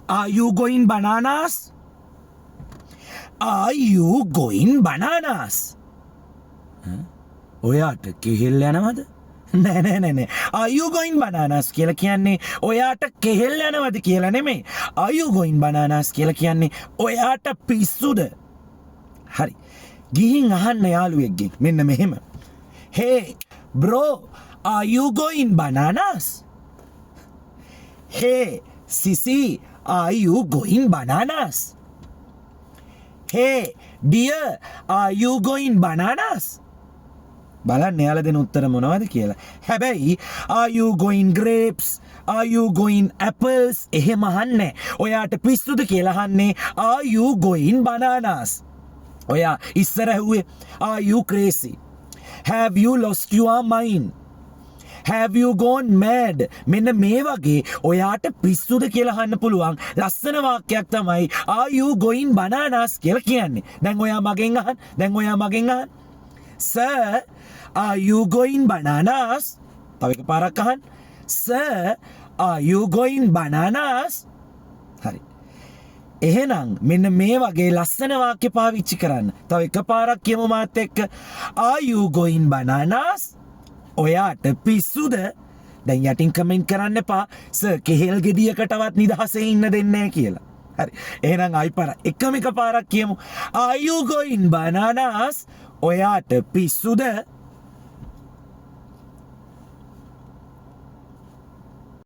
Are you going bananas? Are you going bananas? ඔයාට කෙහෙල් යනවද? නෑ. Are you going bananas කියලා කියන්නේ ඔයාට කෙහෙල් යනවද කියලා නෙමෙයි. Are you going bananas කියලා කියන්නේ ඔයාට පිස්සුද? හරි. ගිහින් අහන්න යාළුවෙක්ගෙන් මෙන්න මෙහෙම. Hey bro, are you going bananas? Hey sisi, are you going bananas? Hey dear, are you going bananas? බලන්න එයාලා දෙන උත්තර මොනවද කියලා. හැබැයි are you going grapes? Are you going apples? එහෙම අහන්නේ. ඔයාට පිස්සුද කියලා අහන්නේ are you going bananas? ඔයා ඉස්සර ඇහුවේ are you crazy? Have you lost your mind? Have you gone mad? මෙන්න මේ වගේ ඔයාට පිස්සුද කියලා අහන්න පුළුවන් ලස්සන වාක්‍යයක් තමයි are you going bananas කියලා කියන්නේ. දැන් ඔයා මගෙන් අහන්න. Sir, are you going bananas? තව එක පාරක් අහන්න. Sir, are you going bananas? හරි. එහෙනම් මෙන්න මේ වගේ ලස්සන වාක්‍ය පාවිච්චි කරන්න. තව එක පාරක් කියමු මාත් එක්ක. Are you going bananas? ඔයාට පිස්සුද? දැන් යටින් කමෙන්ට් කරන්න එපා. සර් කෙහෙල් ගෙඩියකටවත් නිදහසේ ඉන්න දෙන්නේ නැහැ කියලා. හරි. එහෙනම් ආයි පාර එකම එක පාරක් කියමු. Are you going bananas? ඔයාට පිස්සුද?